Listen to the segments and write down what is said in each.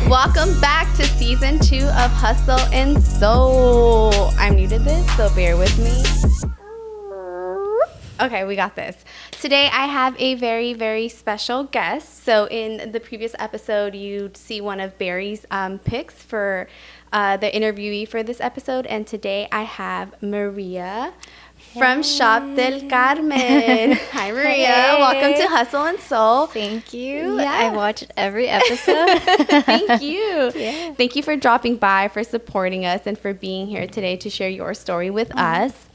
Welcome back to season 2 of Hustle and Soul. I'm new to this, so bear with me. Okay, we got this. Today I have a very, very special guest. So in the previous episode, you'd see one of Barry's picks for the interviewee for this episode. And today I have Maria from Shop Del Carmen. Hi, Maria. Hey. Welcome to Hustle and Soul. Thank you. Yeah. I watched every episode. Thank you. Yeah. Thank you for dropping by, for supporting us, and for being here today to share your story with us.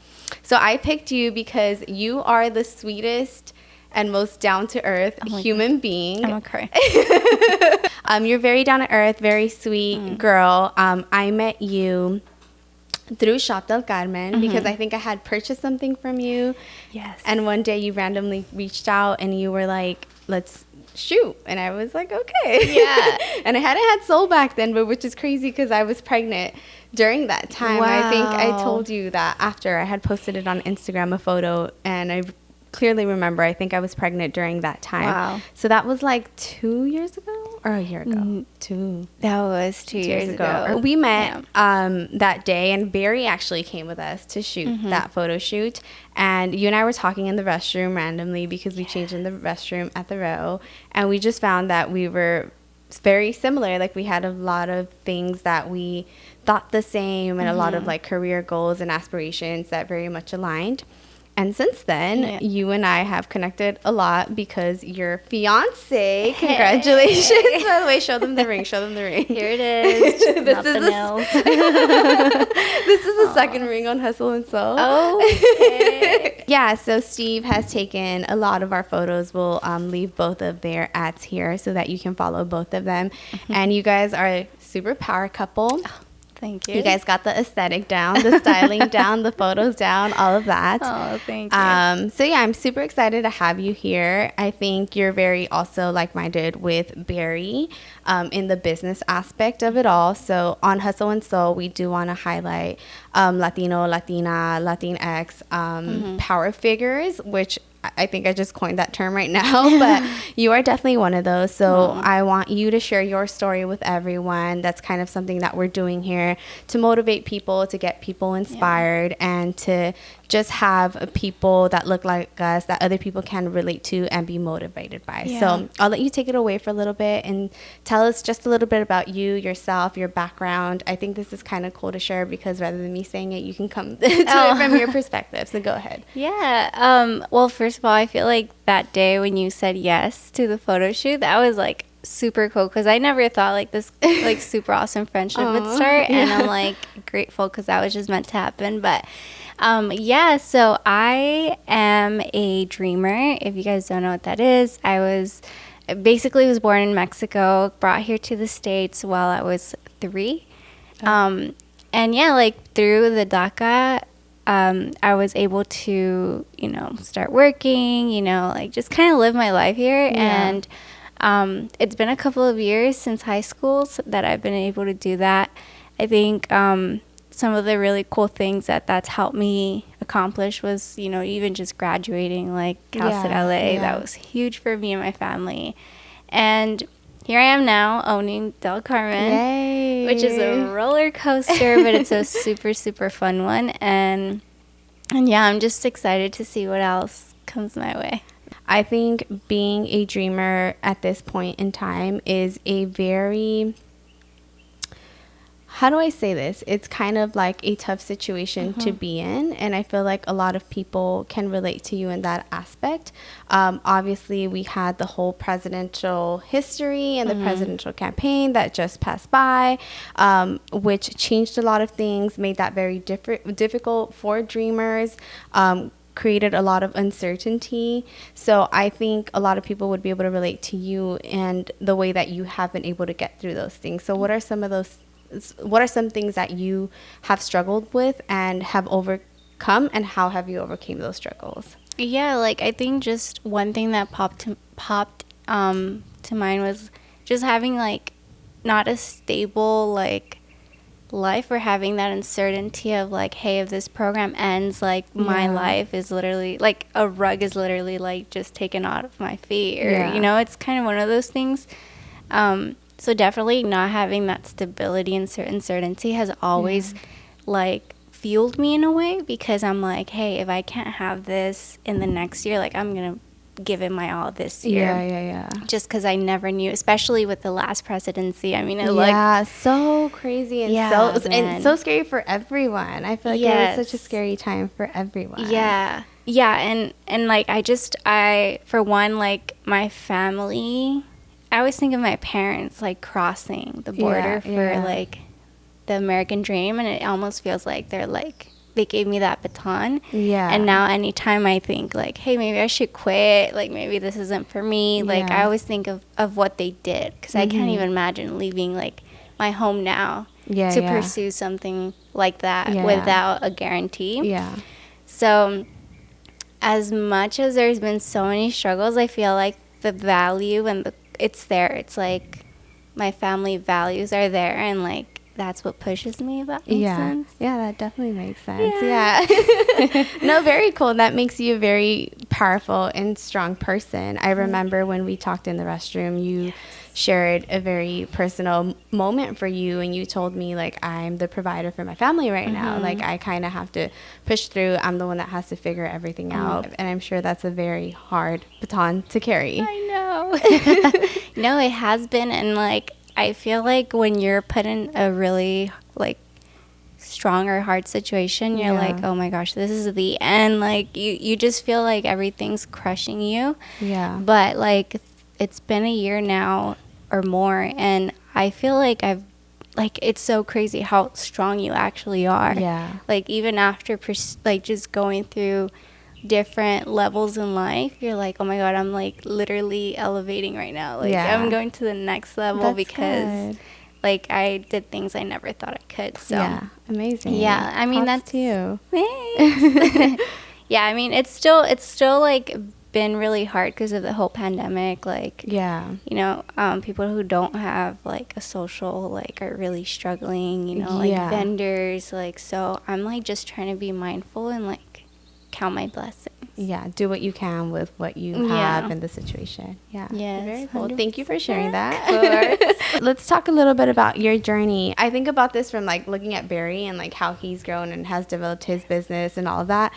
So I picked you because you are the sweetest and most down-to-earth human being. I'm gonna cry. You're very down-to-earth, very sweet girl. I met you through Shop Del Carmen because I think I had purchased something from you. Yes. And one day you randomly reached out and you were like, let's shoot. And I was like, okay. Yeah. And I hadn't had soul back then, but which is crazy because I was pregnant during that time. Wow. I think I told you that after I had posted it on Instagram, a photo, and I clearly remember I think I was pregnant during that time. Wow. So that was like 2 years ago or a year ago? Two. That was 2 years ago. We met that day, and Barry actually came with us to shoot that photo shoot. And you and I were talking in the restroom randomly because we changed in the restroom at the row, and we just found that we were very similar. Like, we had a lot of things that we thought the same, and a lot of like career goals and aspirations that very much aligned. And since then, you and I have connected a lot because your fiance, congratulations. By the way, show them the ring, show them the ring. Here it is. This is the second ring on Hustle and Soul. Okay. Yeah, so Steve has taken a lot of our photos. We'll leave both of their ads here so that you can follow both of them. And you guys are a super power couple. Thank you. You guys got the aesthetic down, the styling down, the photos down, all of that. Oh, thank you. So yeah, I'm super excited to have you here. I think you're very also like-minded with Barry in the business aspect of it all. So on Hustle and Soul, we do want to highlight Latino, Latina, Latinx power figures, which I think I just coined that term right now, but you are definitely one of those. So I want you to share your story with everyone. That's kind of something that we're doing here to motivate people, to get people inspired, and to just have people that look like us that other people can relate to and be motivated by. Yeah. So I'll let you take it away for a little bit and tell us just a little bit about you, yourself, your background. I think this is kind of cool to share because rather than me saying it, you can come to it from your perspective. So go ahead. Yeah. Well, first of all, I feel like that day when you said yes to the photo shoot, that was like super cool because I never thought like this like super awesome friendship would start, and I'm like grateful because that was just meant to happen. But so I am a dreamer. If you guys don't know what that is, I was born in Mexico, brought here to the States while I was 3. And yeah, like through the DACA, I was able to, start working, like just kind of live my life here. Yeah. And it's been a couple of years since high school that I've been able to do that. I think some of the really cool things that's helped me accomplish was, even just graduating like Cal State LA. That was huge for me and my family. And here I am now owning Del Carmen, which is a roller coaster, but it's a super, super fun one. And yeah, I'm just excited to see what else comes my way. I think being a dreamer at this point in time is a very, how do I say this? It's kind of like a tough situation to be in. And I feel like a lot of people can relate to you in that aspect. Obviously, we had the whole presidential history and the presidential campaign that just passed by, which changed a lot of things, made that very difficult for dreamers, created a lot of uncertainty. So I think a lot of people would be able to relate to you and the way that you have been able to get through those things. So what are some things that you have struggled with and have overcome, and how have you overcame those struggles? Yeah, like I think just one thing that popped to mind was just having like not a stable like life, or having that uncertainty of like, hey, if this program ends, like my life is literally like a rug is literally like just taken out of my feet, or it's kind of one of those things. So definitely not having that stability and certainty has always like fueled me in a way, because I'm like, hey, if I can't have this in the next year, like I'm gonna give it my all this year. Yeah. Just because I never knew, especially with the last presidency. I mean, so crazy and so scary for everyone. I feel like it was such a scary time for everyone. Yeah, and like I for one, like my family, I always think of my parents like crossing the border for like the American dream, and it almost feels like they gave me that baton. And now anytime I think like, hey, maybe I should quit, like maybe this isn't for me, like I always think of what they did, because I can't even imagine leaving like my home now to pursue something like that without a guarantee. So as much as there's been so many struggles, I feel like the value and it's there. It's like my family values are there, and like that's what pushes me, if that makes sense. Yeah, that definitely makes sense. No, very cool. That makes you a very powerful and strong person. I remember when we talked in the restroom, you shared a very personal moment for you, and you told me like, I'm the provider for my family right now, like I kind of have to push through. I'm the one that has to figure everything out, and I'm sure that's a very hard baton to carry. I know. No, it has been. And like I feel like when you're put in a really like strong or hard situation, you're like, oh my gosh, this is the end. Like you just feel like everything's crushing you. But like it's been a year now or more, and I feel like it's so crazy how strong you actually are. Like even after like just going through different levels in life, you're like, oh my god, I'm like literally elevating right now. Like I'm going to the next level because like I did things I never thought I could. So amazing. I mean, that's you. Thanks. I mean, it's still like been really hard because of the whole pandemic. Like you know, people who don't have like a social like are really struggling, you know, like vendors, like, so I'm like just trying to be mindful and like count my blessings. Do what you can with what you have in the situation. Very cool. 100%. Thank you for sharing that. Let's talk a little bit about your journey. I think about this from like looking at Barry and like how he's grown and has developed his business and all of that.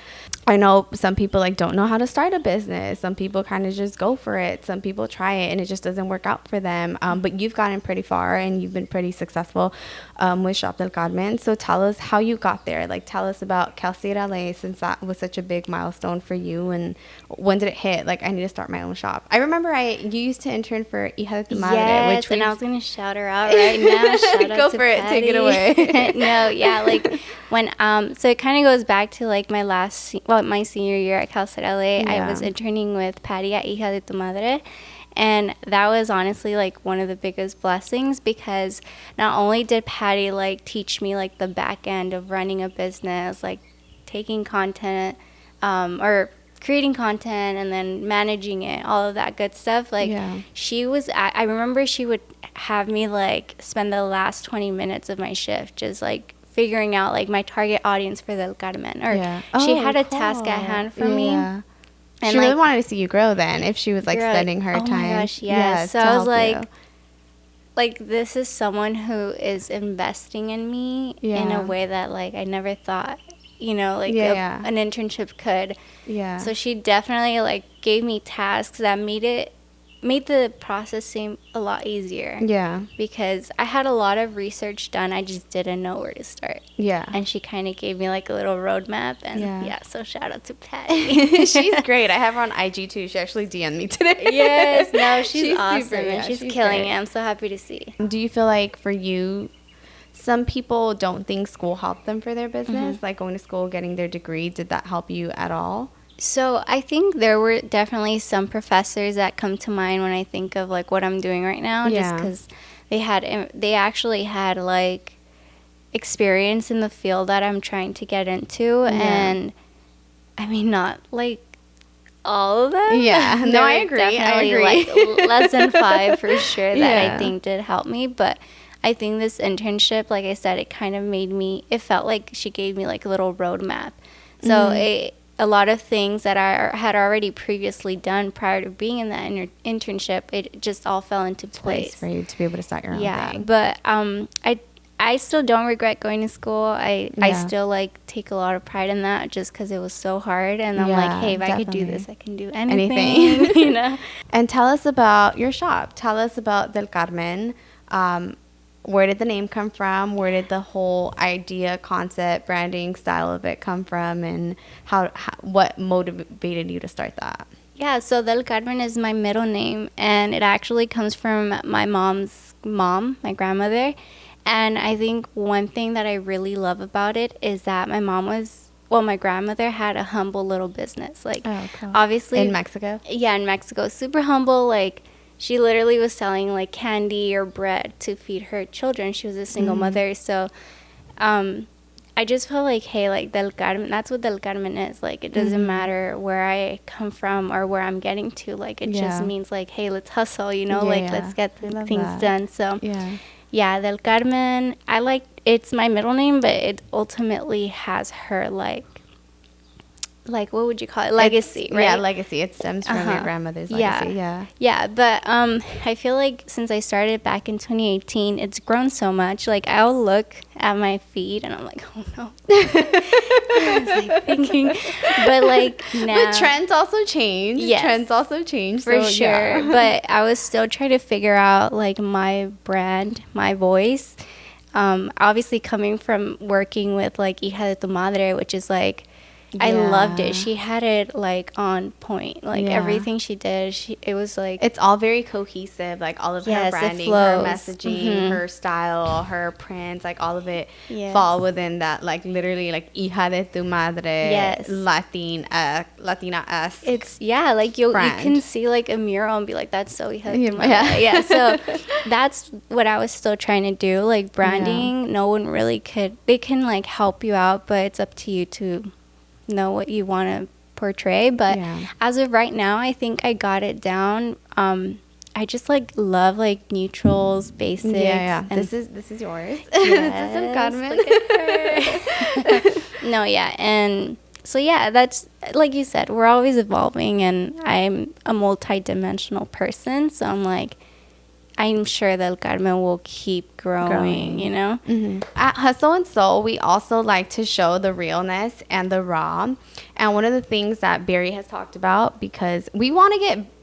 I know some people like don't know how to start a business. Some people kind of just go for it. Some people try it and it just doesn't work out for them. But you've gotten pretty far and you've been pretty successful with Shop Del Carmen. So tell us how you got there. Like tell us about ARLEEN, since that was such a big milestone for you, and when did it hit like I need to start my own shop? I remember you used to intern for Hija de tu Madre, which and I was gonna shout her out right now. Shout out go to for it, Patty. take it away. No, like when so it kind of goes back to like my senior year at Cal State LA. I was interning with Patty at Hija de tu Madre. And that was honestly like one of the biggest blessings, because not only did Patty like teach me like the back end of running a business, like taking content or creating content and then managing it, all of that good stuff. Like I remember she would have me like spend the last 20 minutes of my shift just like figuring out like my target audience for Del Carmen, or she had a task at hand for me. And she really wanted to see you grow then, if she was like spending her time. Oh my gosh, yes. So I was like, this is someone who is investing in me in a way that like I never thought, you know, like an internship could. So she definitely like gave me tasks that made the process seem a lot easier. Because I had a lot of research done, I just didn't know where to start. And she kind of gave me like a little roadmap, and so shout out to Patty. She's great. I have her on IG too. She actually DM'd me today. Yes, no, she's awesome, super, and she's killing it. I'm so happy to see. Do you feel like for you, some people don't think school helped them for their business, like going to school, getting their degree? Did that help you at all? So I think there were definitely some professors that come to mind when I think of like what I'm doing right now, just because they actually had like experience in the field that I'm trying to get into, and I mean not like all of them. No, I agree. Like less than 5 for sure that I think did help me, but I think this internship, like I said, it kind of it felt like she gave me like a little roadmap. So a lot of things that I had already previously done prior to being in that internship, it just all fell into place for you to be able to start your own thing. But I still don't regret going to school. I still like take a lot of pride in that, just because it was so hard, and I'm like, hey, if I could do this, I can do anything. You know. And tell us about your shop. Tell us about Del Carmen. Where did the name come from? Where did the whole idea, concept, branding, style of it come from? And what motivated you to start that? Yeah, so Del Carmen is my middle name, and it actually comes from my mom's mom, my grandmother. And I think one thing that I really love about it is that my grandmother had a humble little business. Like, cool. Obviously. In Mexico? Yeah, in Mexico. Super humble, like, she literally was selling like candy or bread to feed her children. She was a single mother. So I just felt like, hey, like Del Carmen, that's what Del Carmen is. Like, it doesn't matter where I come from or where I'm getting to. Like, it just means like, hey, let's hustle, you know, let's get things done. So yeah, Del Carmen, it's my middle name, but it ultimately has her like what would you call it, legacy, right? Yeah, legacy. It stems from your grandmother's legacy. Yeah, but I feel like since I started back in 2018, it's grown so much. Like, I'll look at my feed and I'm like, oh no. I was like thinking, but like now, but trends also change. Yes, trends also change for sure. But I was still trying to figure out like my brand, my voice. Obviously coming from working with like Hija de tu Madre, which is like, I loved it. She had it like on point. Like everything she did, it was like, it's all very cohesive. Like all of her branding, her messaging, her style, her prints, like all of it fall within that. Like literally, like Hija de tu Madre, Latina-esque. It's like you can see like a mural and be like, that's so Hija de tu Madre. So that's what I was still trying to do. Like branding, no one really could. They can like help you out, but it's up to you to know what you want to portray. But as of right now, I think I got it down. I just like love like neutrals, basics. And this is yours. This is Carmen. No, and so that's like you said, we're always evolving, and I'm a multi-dimensional person, so I'm sure that Carmen will keep growing, you know? At Hustle and Soul, we also like to show the realness and the raw. And one of the things that Barry has talked about, because we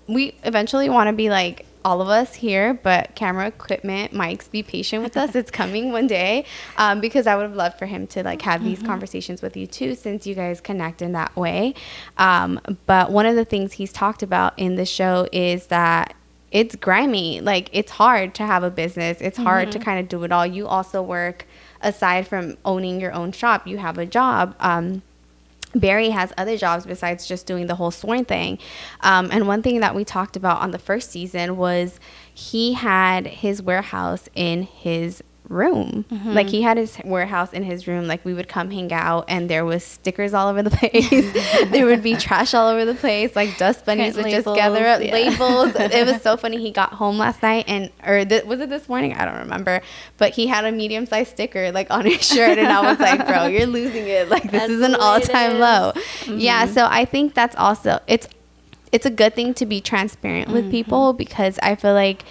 eventually want to be like all of us here, but camera equipment, mics, be patient with us. It's coming one day, because I would have loved for him to like have these conversations with you too, since you guys connect in that way. But one of the things he's talked about in the show is that it's grimy. Like, it's hard to have a business. It's hard to kind of do it all. You also work, aside from owning your own shop, you have a job. Barry has other jobs besides just doing the whole sworn thing. And one thing that we talked about on the first season was he had his warehouse in his room. Like, he had his warehouse in his room. Like, we would come hang out and there was stickers all over the place. There would be trash all over the place. Like, dust bunnies would just gather up labels. It was so funny. He got home last night was it this morning? I don't remember. But he had a medium-sized sticker like on his shirt, and I was like, bro, you're losing it. Like, this is an all-time low. Yeah, so I think that's also, it's a good thing to be transparent with people, because I feel like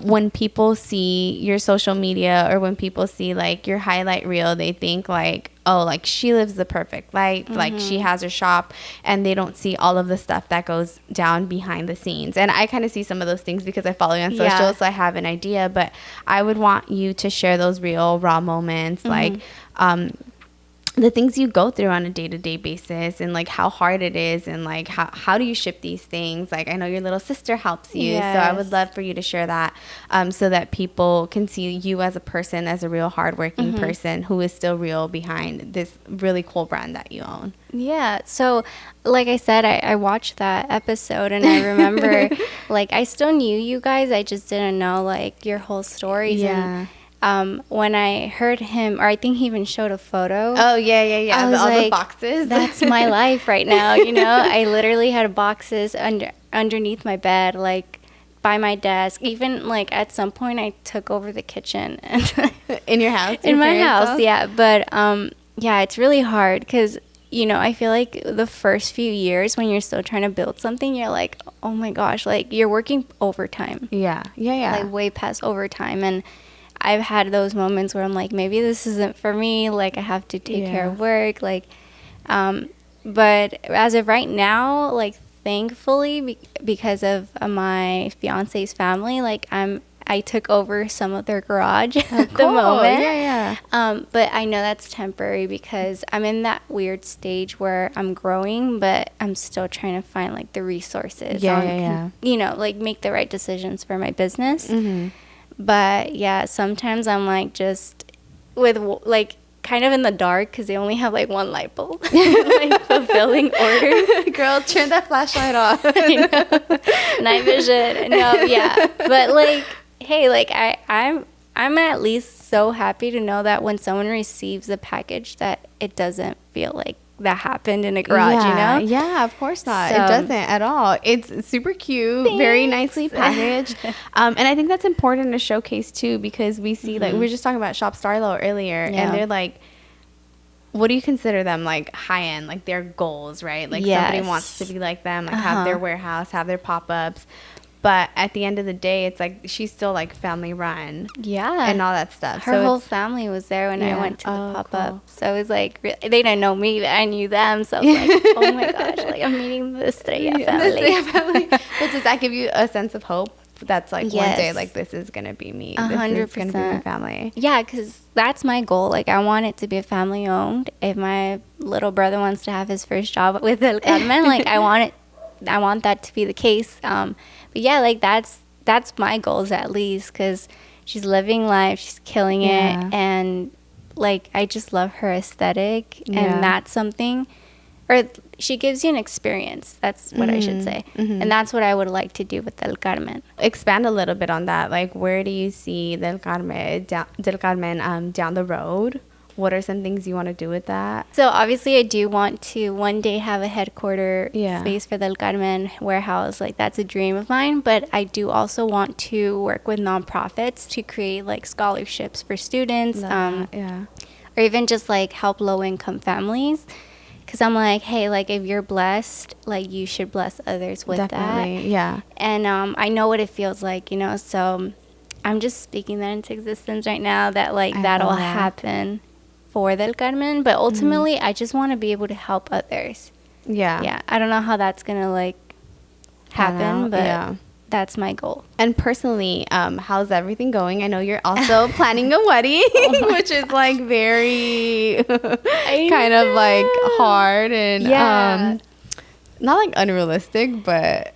when people see your social media, or when people see like your highlight reel, they think like, oh, like she lives the perfect life, like she has her shop, and they don't see all of the stuff that goes down behind the scenes. And I kind of see some of those things because I follow you on social, so I have an idea, but I would want you to share those real raw moments, like the things you go through on a day-to-day basis, and like how hard it is, and like how do you ship these things. Like, I know your little sister helps you, so I would love for you to share that, so that people can see you as a person, as a real hardworking person who is still real behind this really cool brand that you own. Yeah, so like I said, I watched that episode, and I remember like I still knew you guys, I just didn't know like your whole stories. And when I heard him, or I think he even showed a photo. Oh, yeah. I was all like, the boxes. That's my life right now, you know? I literally had boxes underneath my bed, like by my desk. Even like at some point I took over the kitchen. And in your house? In my house, yeah. But yeah, it's really hard because you know, I feel like the first few years when you're still trying to build something, you're like, oh my gosh, like you're working overtime. Yeah. Like way past overtime. And I've had those moments where I'm like, maybe this isn't for me. Like I have to take care of work. Like, but as of right now, like thankfully, because of my fiance's family, like I took over some of their garage at the moment. But I know that's temporary because I'm in that weird stage where I'm growing, but I'm still trying to find like the resources. You know, like make the right decisions for my business. But yeah, sometimes I'm like just with like kind of in the dark because they only have like one light bulb, like fulfilling orders. Girl, turn that flashlight off. I know. Night vision. No, yeah, but like, hey, like I'm at least so happy to know that when someone receives a package that it doesn't feel like that happened in a garage, you know? Yeah, of course not. So, it doesn't at all. It's super cute, very nicely packaged. And I think that's important to showcase too, because we see like we were just talking about Shop Starlo earlier, and they're like, what do you consider them, like high end, like their goals, right? Like somebody wants to be like them, like have their warehouse, have their pop-ups. But at the end of the day, it's like she's still like family run. Yeah. And all that stuff. Her whole family was there when I went to the pop-up. Cool. So it was like, they didn't know me, but I knew them. So I was like, oh my gosh, like I'm meeting the Estrella family. The Estrella family. But does that give you a sense of hope? That's like one day, like this is going to be me. 100%. This is going to be my family. Yeah, because that's my goal. Like I want it to be a family owned. If my little brother wants to have his first job with Del Carmen, like I want that to be the case. But yeah, like that's my goals at least, because she's living life, she's killing it, and like I just love her aesthetic, and that's something, or she gives you an experience. That's what I should say, and that's what I would like to do with Del Carmen. Expand a little bit on that. Like, where do you see Del Carmen down the road? What are some things you want to do with that? So obviously I do want to one day have a headquarter space for Del Carmen warehouse. Like that's a dream of mine. But I do also want to work with nonprofits to create like scholarships for students. Or even just like help low income families. Because I'm like, hey, like if you're blessed, like you should bless others with that. Yeah. And I know what it feels like, you know. So I'm just speaking that into existence right now, that like that'll happen for Del Carmen, but ultimately I just want to be able to help others. Yeah, I don't know how that's gonna like happen, but that's my goal. And personally, how's everything going? I know you're also planning a wedding, which is like very kind of like hard and not like unrealistic, but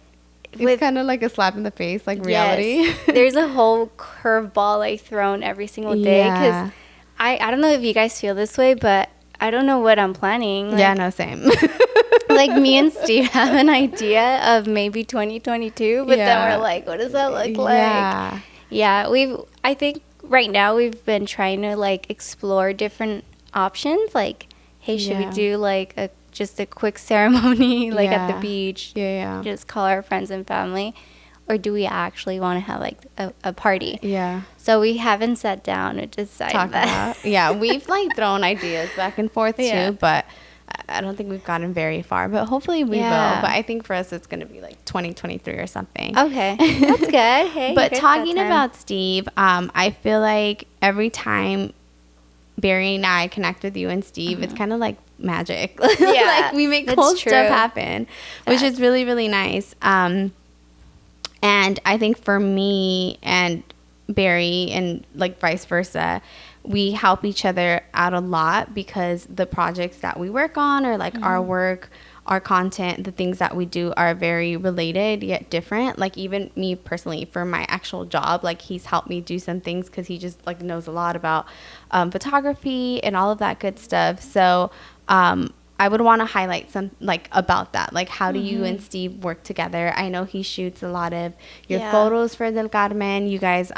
it's kind of like a slap in the face, like reality. There's a whole curveball like thrown every single day, because I don't know if you guys feel this way, but I don't know what I'm planning. Like, same. Like me and Steve have an idea of maybe 2022, but then we're like, what does that look like? I think right now we've been trying to like explore different options. Like, hey, should we do like just a quick ceremony like at the beach? Just call our friends and family. Or do we actually want to have like a party? So we haven't sat down to decide that. We've like thrown ideas back and forth too, but I don't think we've gotten very far. But hopefully we will. But I think for us it's going to be like 2023 or something. Okay, that's good. Hey, but talking about Steve, I feel like every time Barry and I connect with you and Steve, it's kind of like magic. Like we make cool stuff happen, which is really, really nice. And I think for me and Barry and like vice versa, we help each other out a lot, because the projects that we work on, or like our work, our content, the things that we do are very related yet different. Like even me personally, for my actual job, like he's helped me do some things because he just like knows a lot about photography and all of that good stuff. So I would want to highlight some like about that. Like, how do you and Steve work together? I know he shoots a lot of your photos for Del Carmen. You guys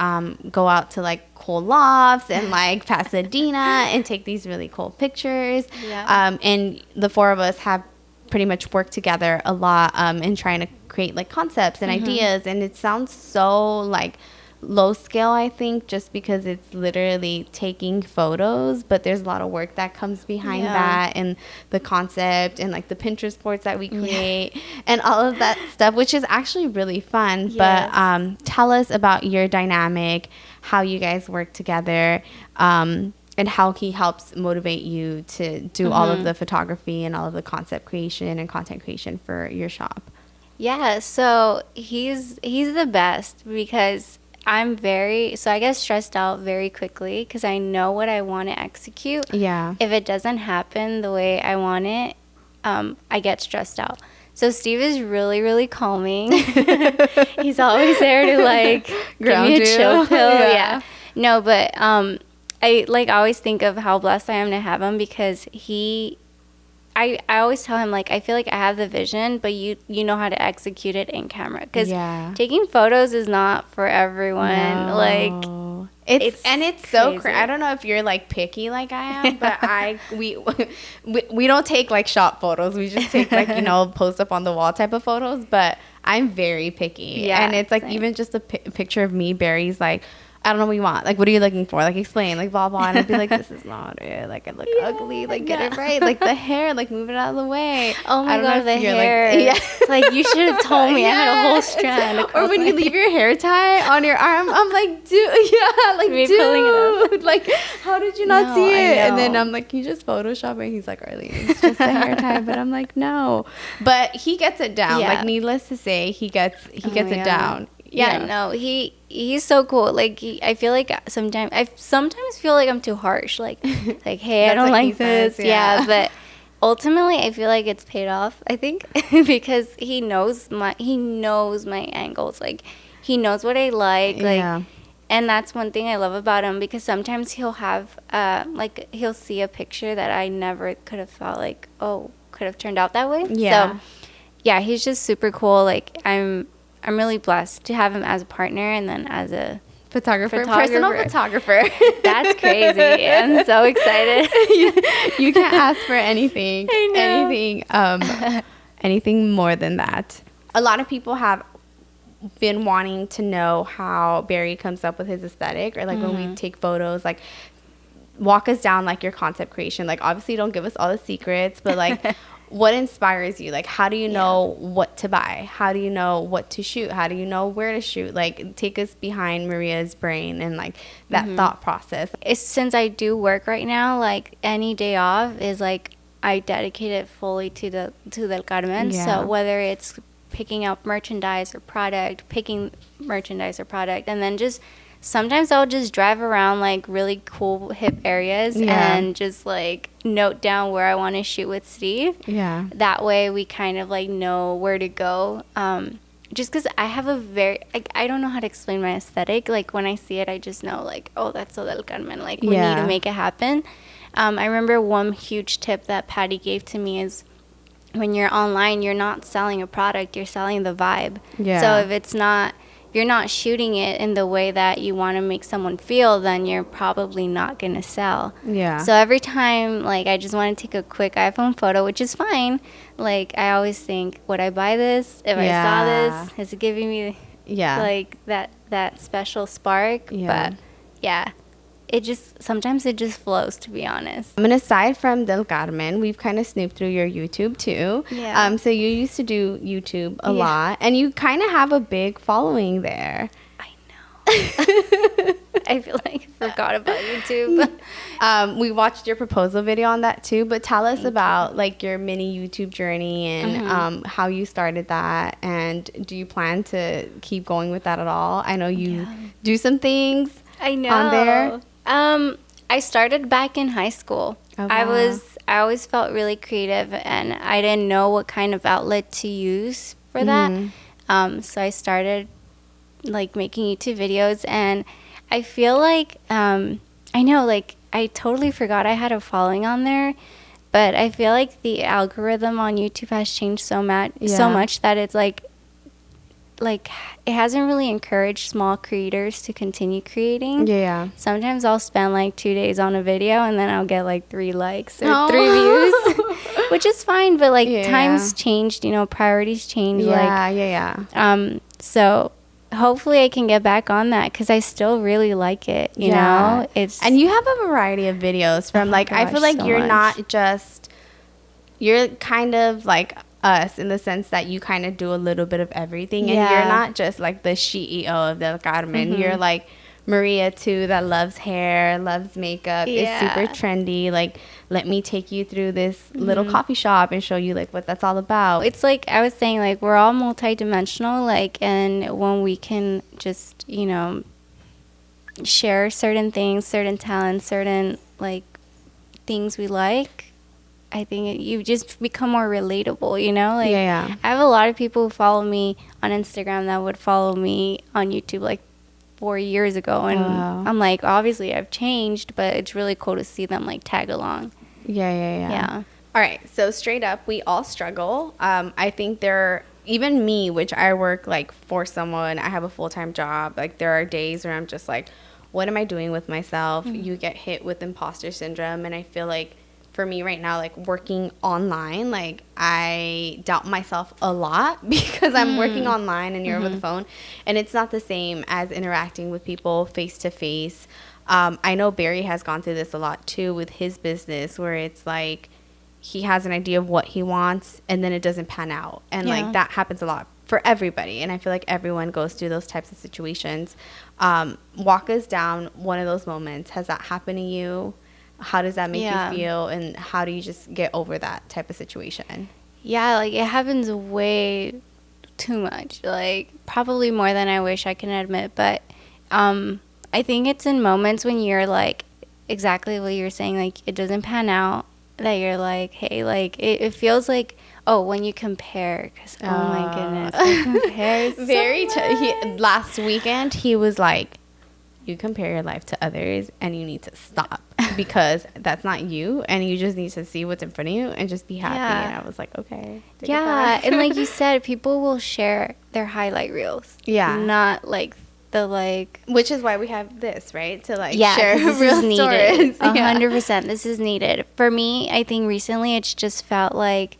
go out to like cool lofts and like Pasadena and take these really cool pictures. And the four of us have pretty much worked together a lot in trying to create like concepts and ideas. And it sounds so like low scale, I think, just because it's literally taking photos, but there's a lot of work that comes behind that, and the concept, and like the Pinterest boards that we create and all of that stuff, which is actually really fun. But tell us about your dynamic, how you guys work together, and how he helps motivate you to do all of the photography and all of the concept creation and content creation for your shop. Yeah, so he's the best because I get stressed out very quickly because I know what I want to execute. Yeah. If it doesn't happen the way I want it, I get stressed out. So Steve is really, really calming. He's always there to like give me a chill pill. Yeah. No, but I always think of how blessed I am to have him because I always tell him, like, I feel like I have the vision, but you know how to execute it in camera. Because taking photos is not for everyone. No. Like, it's so crazy. I don't know if you're, like, picky like I am, but we don't take, like, shop photos. We just take, like, you know, post up on the wall type of photos. But I'm very picky. Yeah, and it's, like, even just a picture of me, Barry's, like, I don't know what you want. Like, what are you looking for? Like, explain. Like, blah, blah. And I'd be like, this is not it. Like, I look ugly. Like, get it right. Like, the hair. Like, move it out of the way. Oh, my God, the hair. Like, you should have told me. I had a whole strand. Or when you leave your hair tie on your arm, I'm like, dude. Yeah, like, me pulling it up. Like, how did you not see it? And then I'm like, can you just Photoshop it? He's like, Arlene, it's just a hair tie. But I'm like, no. But he gets it down. Like, needless to say, he gets it down. Yeah, no, he's so cool. Like, I feel like sometimes feel like I'm too harsh. Like, hey, I don't like this. Yeah, but ultimately, I feel like it's paid off. I think because he knows my angles. Like, he knows what I like. Like, and that's one thing I love about him because sometimes he'll have he'll see a picture that I never could have thought could have turned out that way. Yeah. So, yeah, he's just super cool. Like, I'm really blessed to have him as a partner and then as a personal photographer. That's crazy. I'm so excited. You can't ask for anything. Anything more than that. A lot of people have been wanting to know how Barry comes up with his aesthetic, or like when we take photos, like walk us down like your concept creation. Like, obviously don't give us all the secrets, but like what inspires you? Like, how do you know what to buy? How do you know what to shoot? How do you know where to shoot? Like, take us behind Maria's brain and like that thought process. Since I do work right now, like any day off is like I dedicate it fully to Del Carmen. So whether it's picking up merchandise or product, and then just sometimes I'll just drive around like really cool hip areas and just like note down where I want to shoot with Steve. Yeah. That way we kind of like know where to go. Just because I have I don't know how to explain my aesthetic. Like, when I see it, I just know like, oh, that's so Del Carmen. Like, we need to make it happen. I remember one huge tip that Patty gave to me is when you're online, you're not selling a product, you're selling the vibe. Yeah. So if you're not shooting it in the way that you want to make someone feel, then you're probably not going to sell. Yeah. So every time, like, I just want to take a quick iPhone photo, which is fine. Like, I always think, would I buy this? If I saw this, is it giving me, like, that special spark? Yeah. But, yeah. Sometimes it just flows, to be honest. And aside from Del Carmen, we've kind of snooped through your YouTube too. Yeah. So you used to do YouTube a lot, and you kind of have a big following there. I know. I feel like I forgot about YouTube. We watched your proposal video on that too, but tell us about like your mini YouTube journey and how you started that, and do you plan to keep going with that at all? I know you do some things. I know. On there. I started back in high school. Oh, wow. I always felt really creative, and I didn't know what kind of outlet to use for that. So I started like making YouTube videos, and I feel like I know, like, I totally forgot I had a following on there, but I feel like the algorithm on YouTube has changed so much that it's like it hasn't really encouraged small creators to continue creating. Yeah. Sometimes I'll spend like 2 days on a video and then I'll get like 3 likes or 3 views, which is fine. But like times changed, priorities change. So hopefully I can get back on that because I still really like it. You know, and you have a variety of videos from I feel like so you're much. not just, you're kind of like us in the sense that you kind of do a little bit of everything, and you're not just like the CEO of Del Carmen. You're like Maria too, that loves hair, loves makeup, is super trendy. Like, let me take you through this little coffee shop and show you like what that's all about. It's like I was saying, like we're all multidimensional, like, and when we can just, you know, share certain things, certain talents, certain like things we like, I think you just become more relatable, you know? Like, I have a lot of people who follow me on Instagram that would follow me on YouTube like 4 years ago, and I'm like, obviously I've changed, but it's really cool to see them like tag along. Yeah. All right, so straight up, we all struggle. I think even me, which I work like for someone, I have a full-time job, like there are days where I'm just like, what am I doing with myself? You get hit with imposter syndrome, and I feel like for me right now, like working online, like I doubt myself a lot because I'm working online and you're over the phone, and it's not the same as interacting with people face to face. I know Barry has gone through this a lot too with his business, where it's like he has an idea of what he wants and then it doesn't pan out, and like that happens a lot for everybody, and I feel like everyone goes through those types of situations. Walk us down one of those moments. Has that happened to you? How does that make you feel, and how do you just get over that type of situation? Like it happens way too much, like probably more than I wish I can admit, but I think it's in moments when you're like exactly what you're saying, like it doesn't pan out, that you're like, hey, like it feels like, when you compare, because oh my goodness, I compare so much. Last weekend he was like, you compare your life to others and you need to stop because that's not you, and you just need to see what's in front of you and just be happy. And I was like, okay. And like you said, people will share their highlight reels, not like the like, which is why we have this, right, to like share real stories. 100%. This is needed for me. I think recently it's just felt like,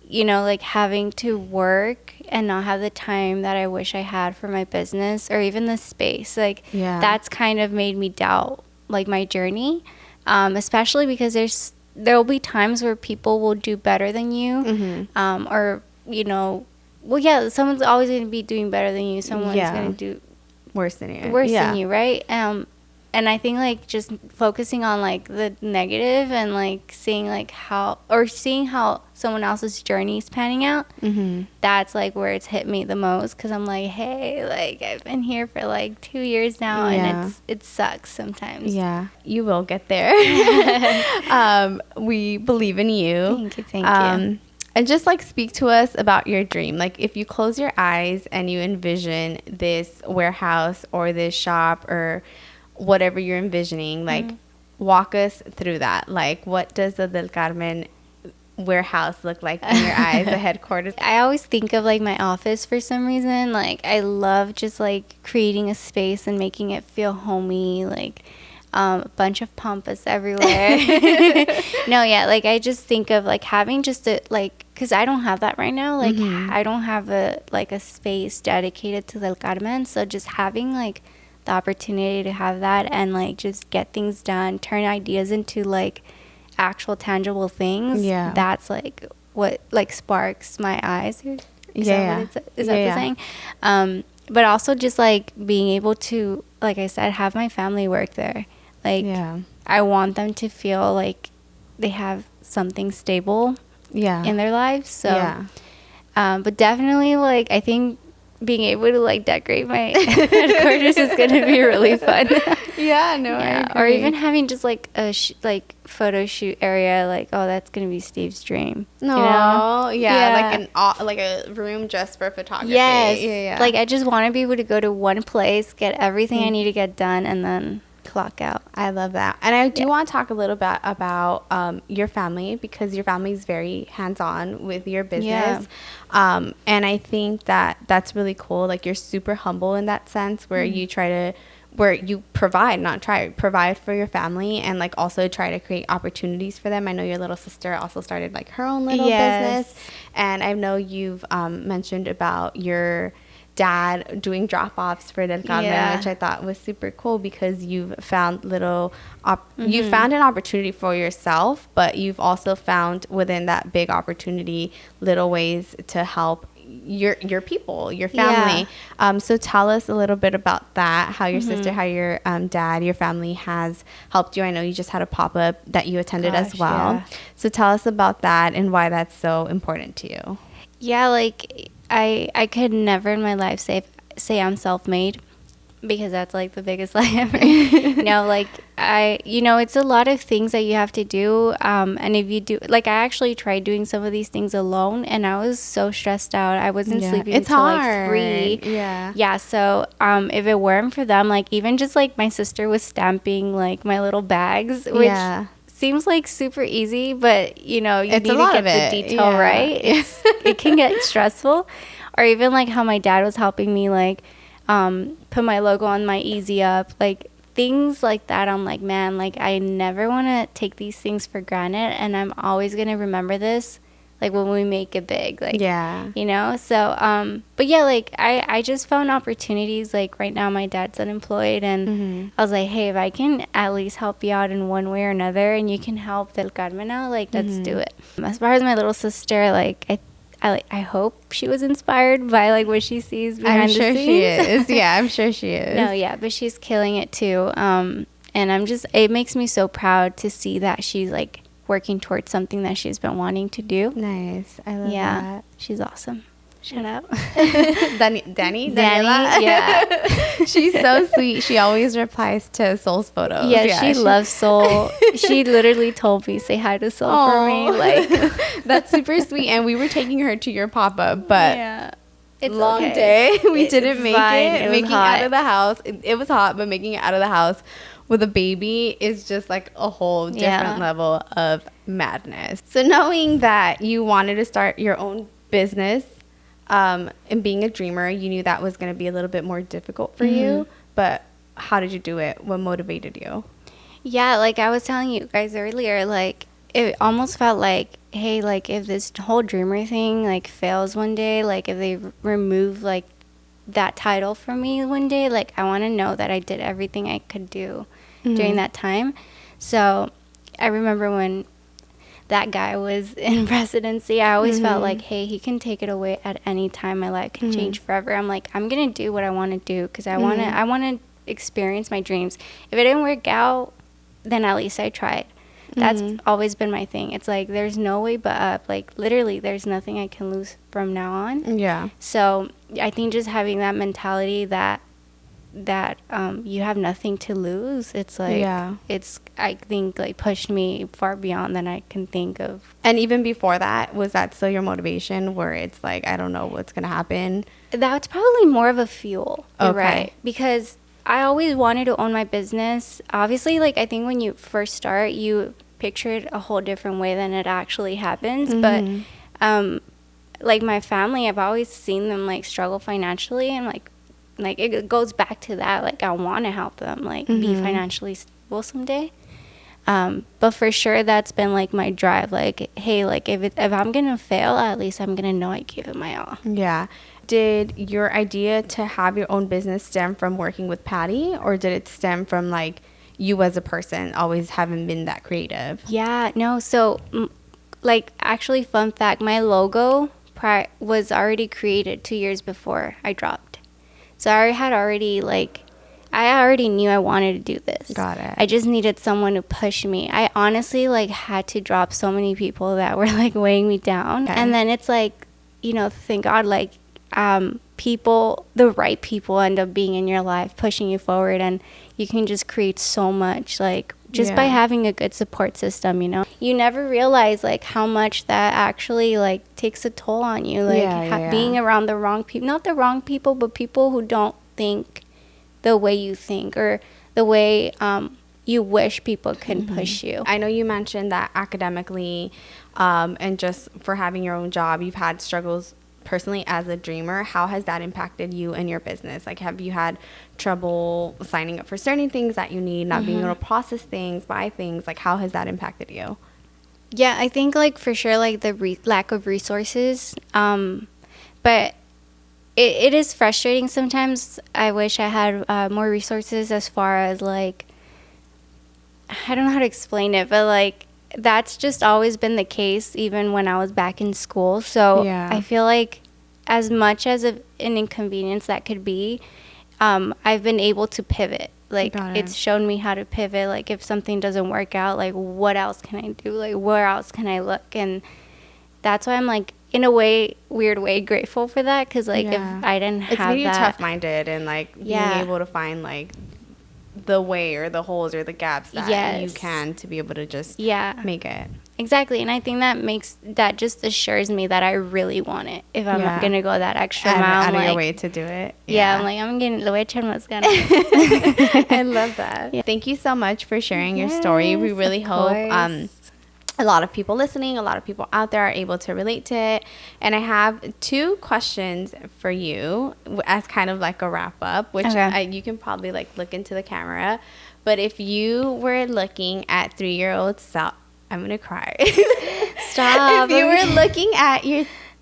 you know, like having to work and not have the time that I wish I had for my business or even the space. Like that's kind of made me doubt like my journey, especially because there'll be times where people will do better than you, or you know, someone's always going to be doing better than you. Someone's going to do worse than you, right? And I think like just focusing on like the negative and like seeing how someone else's journey is panning out, that's like where it's hit me the most, because I'm like, hey, like I've been here for like 2 years now, and it sucks sometimes. You will get there. We believe in you. Thank you. And just like speak to us about your dream. Like if you close your eyes and you envision this warehouse or this shop or whatever you're envisioning, like walk us through that. Like what does the Del Carmen warehouse look like in your eyes, the headquarters? I always think of like my office for some reason. Like I love just like creating a space and making it feel homey, like a bunch of pampas everywhere. Like I just think of like having just a like, because I don't have that right now, like I don't have a space dedicated to Del Carmen, so just having like the opportunity to have that and like just get things done, turn ideas into like actual tangible things, that's like what like sparks my eyes. Is that the saying? But also just like being able to, like I said, have my family work there. Like I want them to feel like they have something stable in their lives. So but definitely like I think being able to like decorate my headquarters is going to be really fun. I agree. Or even having just like a photo shoot area, like that's going to be Steve's dream. No, like a room just for photography. Like I just want to be able to go to one place, get everything I need to get done, and then clock out. I love that. And I do want to talk a little bit about your family, because your family is very hands-on with your business. And I think that that's really cool. Like you're super humble in that sense, where you provide for your family, and like also try to create opportunities for them. I know your little sister also started like her own little business, and I know you've mentioned about your dad doing drop-offs for Del Carmen, which I thought was super cool because you've found you found an opportunity for yourself, but you've also found within that big opportunity little ways to help your people, your family. So tell us a little bit about that, how your sister, how your dad, your family has helped you. I know you just had a pop-up that you attended as well. So tell us about that and why that's so important to you. Yeah, like I could never in my life say I'm self-made, because that's like the biggest lie ever. Like it's a lot of things that you have to do. And if you do, like, I actually tried doing some of these things alone, and I was so stressed out. I wasn't sleeping until like 3. Yeah. So if it weren't for them, like even just like my sister was stamping like my little bags, which seems like super easy, but you need to get the detail right. It can get stressful. Or even like how my dad was helping me like put my logo on my Easy Up, like things like that. I'm like, man, like I never want to take these things for granted, and I'm always gonna remember this, like when we make it big, like so but yeah, like I just found opportunities. Like right now my dad's unemployed, and I was like, hey, if I can at least help you out in one way or another, and you can help Del Carmen out, like let's do it. As far as my little sister, like I hope she was inspired by like what she sees behind the scenes. I'm sure she is. Yeah, I'm sure she is. No, yeah, but she's killing it too. And it makes me so proud to see that she's like working towards something that she's been wanting to do. Nice. I love that. She's awesome. Shout out. Danny, yeah. She's so sweet. She always replies to Soul's photos. Yeah, she loves Soul. She literally told me, say hi to Soul for me. Like, that's super sweet. And we were taking her to your pop-up, but it's long day. We didn't make it. It was making hot. out of the house. It was hot, but making it out of the house with a baby is just like a whole different level of madness. So knowing that you wanted to start your own business, and being a dreamer, you knew that was going to be a little bit more difficult for you, but how did you do it? What motivated you? Yeah, like I was telling you guys earlier, like it almost felt like, hey, like if this whole dreamer thing like fails one day, like if they remove like that title from me one day, like I want to know that I did everything I could do during that time. So I remember when that guy was in presidency, I always felt like, hey, he can take it away at any time. My life can change forever. I'm like, I'm gonna do what I want to do because I want to experience my dreams. If it didn't work out, then at least I tried. That's always been my thing. It's like there's no way but up. Like literally, there's nothing I can lose from now on. Yeah. So I think just having that mentality that you have nothing to lose, it's like it's, I think, like pushed me far beyond than I can think of. And even before that, was that still your motivation where it's like, I don't know what's gonna happen? That's probably more of a fuel. You're right, because I always wanted to own my business. Obviously, like I think when you first start, you picture it a whole different way than it actually happens. But like my family, I've always seen them like struggle financially, and like it goes back to that, like I want to help them like be financially stable someday. But for sure that's been like my drive, like, hey, like if I'm gonna fail, at least I'm gonna know I gave it my all. Yeah. Did your idea to have your own business stem from working with Patty, or did it stem from like you as a person always having been that creative? Yeah, no, so like actually fun fact, my logo was already created 2 years before I dropped. So I already knew I wanted to do this. Got it. I just needed someone to push me. I honestly like had to drop so many people that were like weighing me down. Okay. And then it's like, thank God, like the right people end up being in your life, pushing you forward, and you can just create so much, like just by having a good support system. You never realize like how much that actually like takes a toll on you, like being around the wrong people, not the wrong people, but people who don't think the way you think, or the way you wish people can push you. I know you mentioned that academically and just for having your own job, you've had struggles personally as a dreamer. How has that impacted you and your business? Like, have you had trouble signing up for certain things that you need, not being able to process things, buy things? Like, how has that impacted you? Yeah, I think like for sure like the lack of resources, but it is frustrating sometimes. I wish I had more resources as far as like, I don't know how to explain it, but like that's just always been the case even when I was back in school. So Yeah. I feel like as much as an inconvenience that could be, I've been able to pivot. Like it's shown me how to pivot. Like if something doesn't work out, like what else can I do? Like where else can I look? And that's why I'm like, in a way, weird way, grateful for that. Because like if I didn't have that, it's made you tough-minded and like being able to find like the way or the holes or the gaps that you can to be able to just make it. Exactly. And I think that just assures me that I really want it. If I'm not going to go that extra mile. Out of your way to do it. Yeah, I'm like, I'm going to, le voy a echar más ganas. I love that. Yeah. Thank you so much for sharing your story. We really hope a lot of people listening, a lot of people out there are able to relate to it. And I have 2 questions for you as kind of like a wrap up, which you can probably like look into the camera. But if you were looking at 3-year-old self, I'm going to cry. Stop. If you were looking at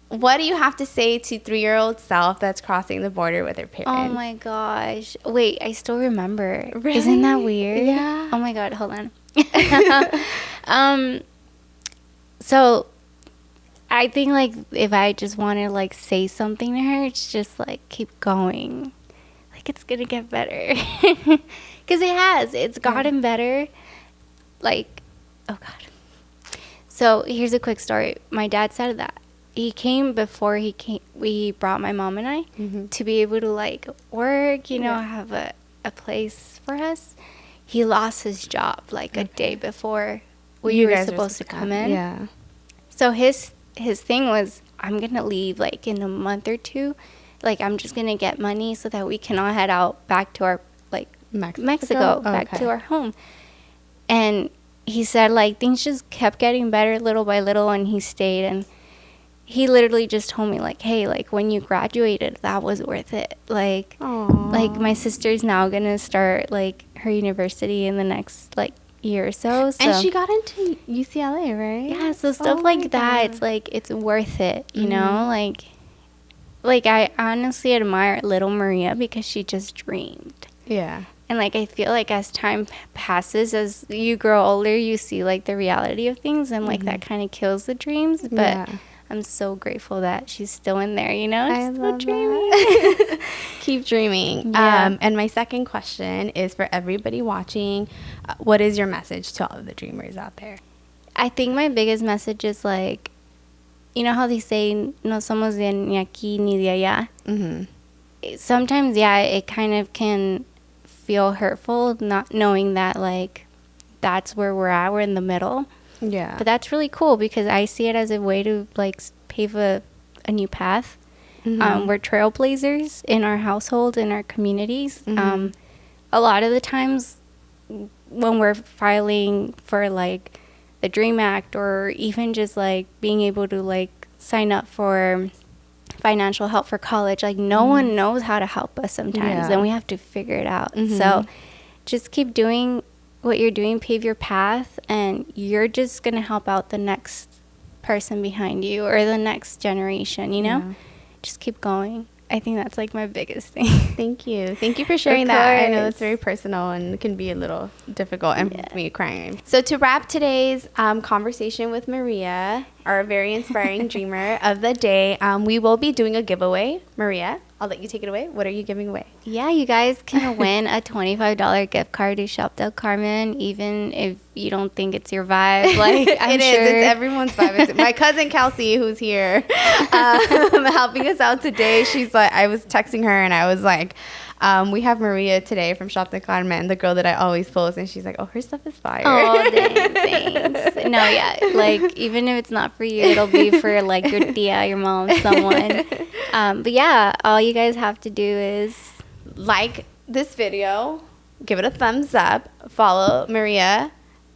what do you have to say to 3-year-old self that's crossing the border with her parents? Oh my gosh. Wait, I still remember. Really? Isn't that weird? Yeah. Oh my God, hold on. So I think like if I just want to like say something to her, it's just like keep going. Like it's going to get better. Because it has. It's gotten better. Like, oh God. So here's a quick story. My dad said that. He came before we brought my mom and I to be able to like work, have a place for us. He lost his job like a day before we were supposed to come in. Yeah. So his thing was, I'm going to leave like in a month or 2. Like I'm just going to get money so that we can all head out back to our like Mexico back to our home. And he said like things just kept getting better little by little, and he stayed. And he literally just told me like, hey, like when you graduated, that was worth it. Like, like my sister's now going to start like her university in the next like year or so. And she got into UCLA, right? Yeah, so stuff like that, it's like it's worth it, you know? Like I honestly admire little Maria because she just dreamed. Yeah. And like I feel like as time passes, as you grow older, you see like the reality of things, and like that kind of kills the dreams. But I'm so grateful that she's still in there, I still love dreaming. That. Keep dreaming. Yeah. And my second question is for everybody watching. What is your message to all of the dreamers out there? I think my biggest message is like, you know how they say, no somos de ni aquí ni de allá? Sometimes, it kind of can feel hurtful not knowing that like that's where we're at. We're in the middle. Yeah. But that's really cool because I see it as a way to like pave a new path. We're trailblazers in our household, in our communities. A lot of the times when we're filing for like the Dream Act, or even just like being able to like sign up for financial help for college, like no one knows how to help us sometimes, and we have to figure it out. So just keep doing what you're doing, pave your path, and you're just going to help out the next person behind you or the next generation, just keep going. I think that's like my biggest thing. Thank you for sharing that. I know it's very personal and can be a little difficult, and me crying. So to wrap today's conversation with Maria, our very inspiring dreamer of the day, we will be doing a giveaway. Maria, I'll let you take it away. What are you giving away? Yeah, you guys can win a $25 gift card to Shop Del Carmen, even if you don't think it's your vibe. Like I'm sure it's everyone's vibe. It's my cousin Kelsey, who's here helping us out today. She's like, I was texting her and I was like, we have Maria today from Shop Del Carmen, the girl that I always post, and she's like, oh, her stuff is fire. Oh, dang, thanks. No, like even if it's not for you, it'll be for like your tia, your mom, someone. But yeah, all you guys have to do is like this video, give it a thumbs up, follow Maria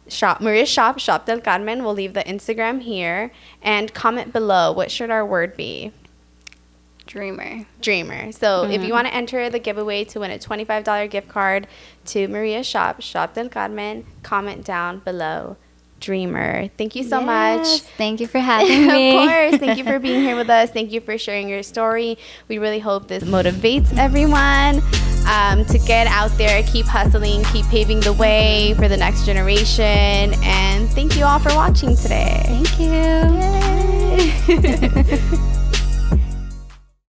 Shop Del Carmen. We'll leave the Instagram here, and comment below, what should our word be? Dreamer. So if you want to enter the giveaway to win a $25 gift card to Maria's Shop Del Carmen, comment down below dreamer. Thank you so much. Thank you for having me. Of course. Thank you for being here with us. Thank you for sharing your story. We really hope this motivates everyone to get out there, keep hustling, keep paving the way for the next generation. And thank you all for watching today. Thank you. Yay.